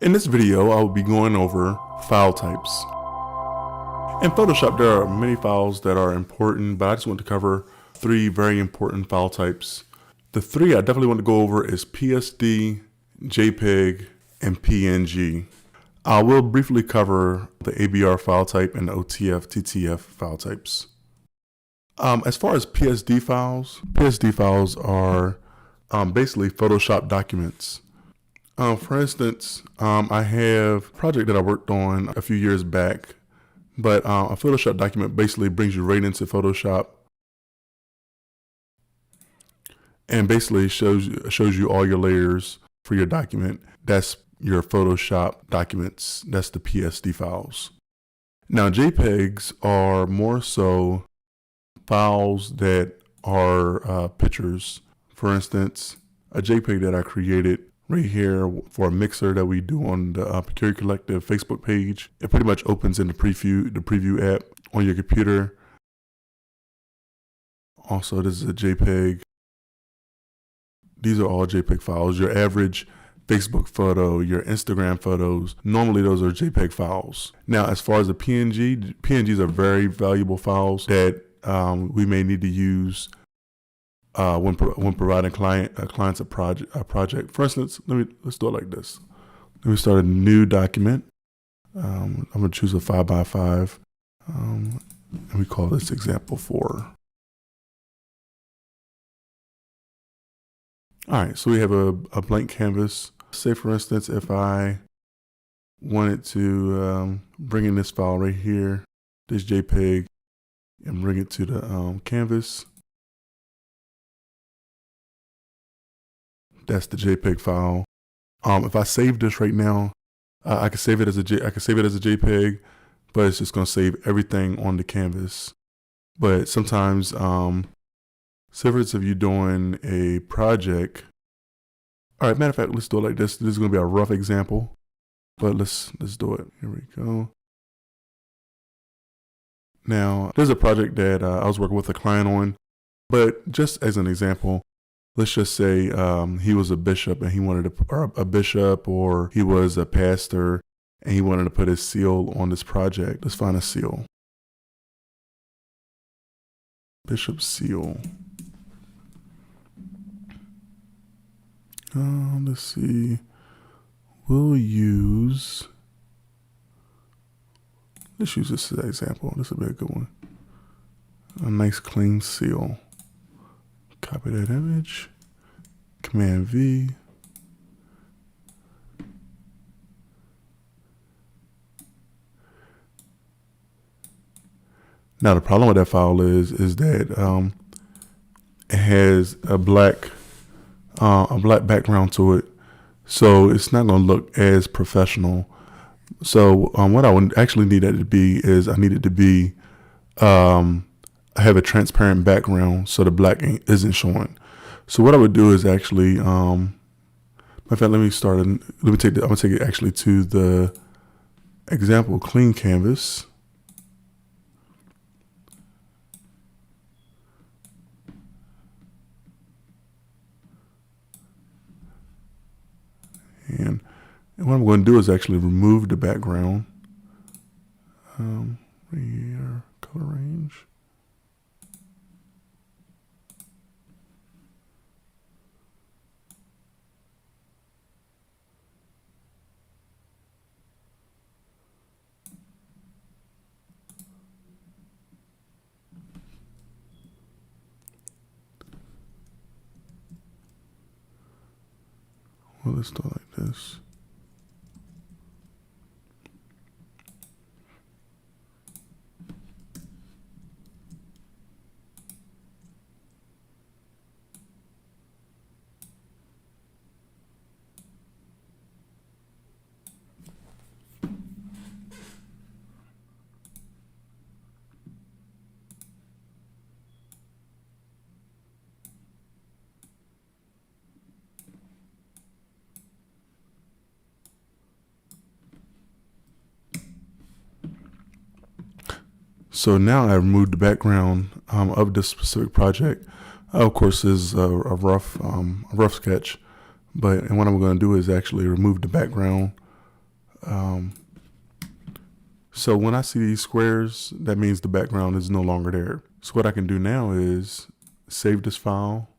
In this video, I will be going over file types. In Photoshop, there are many files that are important, but I just want to cover three very important file types. The three I definitely want to go over is PSD, JPEG, and PNG. I will briefly cover the ABR file type and the OTF, TTF file types. As far as PSD files are basically Photoshop documents. For instance, I have a project that I worked on a few years back, but a Photoshop document basically brings you right into Photoshop and basically shows you all your layers for your document. That's your Photoshop documents. That's the PSD files. Now JPEGs are more so files that are pictures. For instance, a JPEG that I created right here for a mixer that we do on the Procure Collective Facebook page. It pretty much opens in the preview app on your computer. Also, this is a JPEG. These are all JPEG files. Your average Facebook photo, your Instagram photos, normally those are JPEG files. Now, as far as the PNGs are very valuable files that we may need to use when providing clients a project. For instance, let's do it like this. Let me start a new document. I'm going to choose a 5x5, and we call this example 4. All right, so we have a blank canvas. Say, for instance, if I wanted to bring in this file right here, this JPEG, and bring it to the canvas. That's the JPEG file. If I save this right now, I can save it as a JPEG, but it's just going to save everything on the canvas. But sometimes, say for instance, if you're doing a project. All right, matter of fact, let's do it like this. This is going to be a rough example, but let's do it. Here we go. Now, there's a project that I was working with a client on, but just as an example, let's just say he was a bishop and he wanted to, or a bishop, or he was a pastor and he wanted to put his seal on this project. Let's find a seal. Bishop seal. Let's see. Let's use this as an example. This will be a good one. A nice clean seal. Copy that image, Command V. Now the problem with that file is that it has a black background to it, so it's not going to look as professional. So what I would actually need that to be is I need it to be I have a transparent background so the black isn't showing. So what I would do is actually, in fact, I'm gonna take it actually to the example clean canvas. And what I'm going to do is actually remove the background. Right here, color range. Well, let's do it like this. So now I've removed the background of this specific project. Of course, this is a rough sketch, and what I'm going to do is actually remove the background So when I see these squares, that means the background is no longer there. So what I can do now is save this file,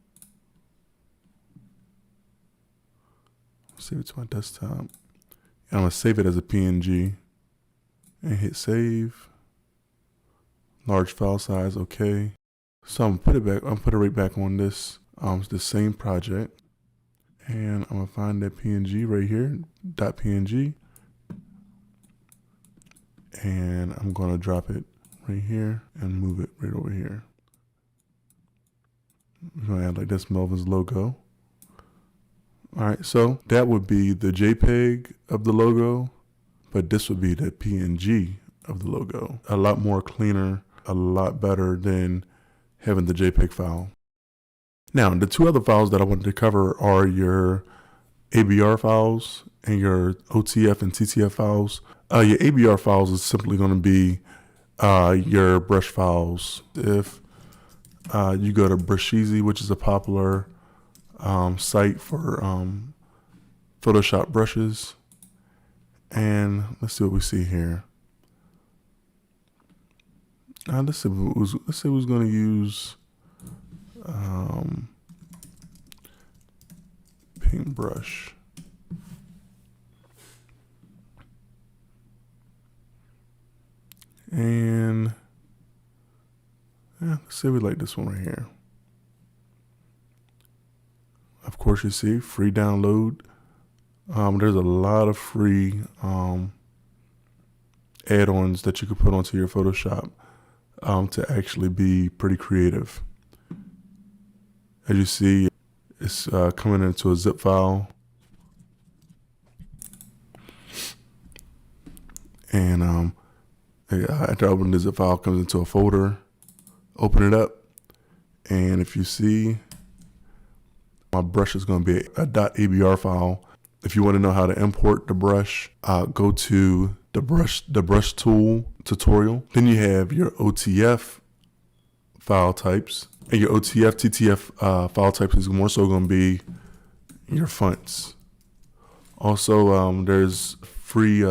save it to my desktop, and I'm gonna save it as a PNG and hit save. Large file size, okay. So I'm gonna put it back. I'm gonna put it right back on this the same project, and I'm gonna find that PNG right here, .png, and I'm gonna drop it right here and move it right over here. We're gonna add like this Melvin's logo. All right, so that would be the JPEG of the logo, but this would be the PNG of the logo. A lot more cleaner, a lot better than having the JPEG file. Now, the two other files that I wanted to cover are your ABR files and your OTF and TTF files. Your ABR files is simply going to be your brush files. If you go to Brusheezy, which is a popular site for Photoshop brushes, and let's see what we see here. Let's say who's going to use paintbrush. And let's say we like this one right here. Of course, you see free download. There's a lot of free add-ons that you could put onto your Photoshop to actually be pretty creative. As you see, it's coming into a zip file. And after I open the zip file, it comes into a folder. Open it up. And if you see, my brush is going to be a .abr file. If you want to know how to import the brush, go to the brush tool tutorial. Then you have your OTF file types, and your OTF TTF file types is more so going to be your fonts. Also, there's free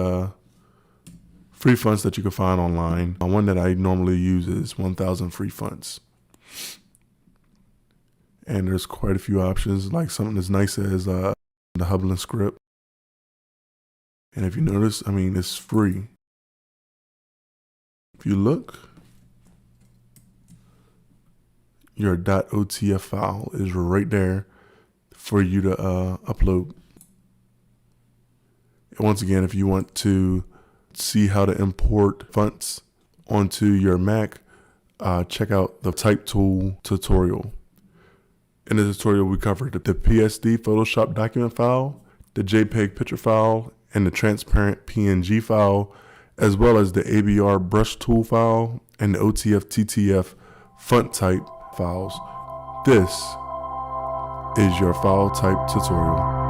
fonts that you can find online. One that I normally use is 1000 free fonts. And there's quite a few options, like something as nice as the Hublin script. And if you notice, I mean, it's free. If you look, your .otf file is right there for you to upload. And once again, if you want to see how to import fonts onto your Mac, check out the Type Tool tutorial. In the tutorial, we covered the PSD Photoshop document file, the JPEG picture file, and the transparent PNG file, as well as the ABR brush tool file and the OTF TTF font type files. This is your file type tutorial.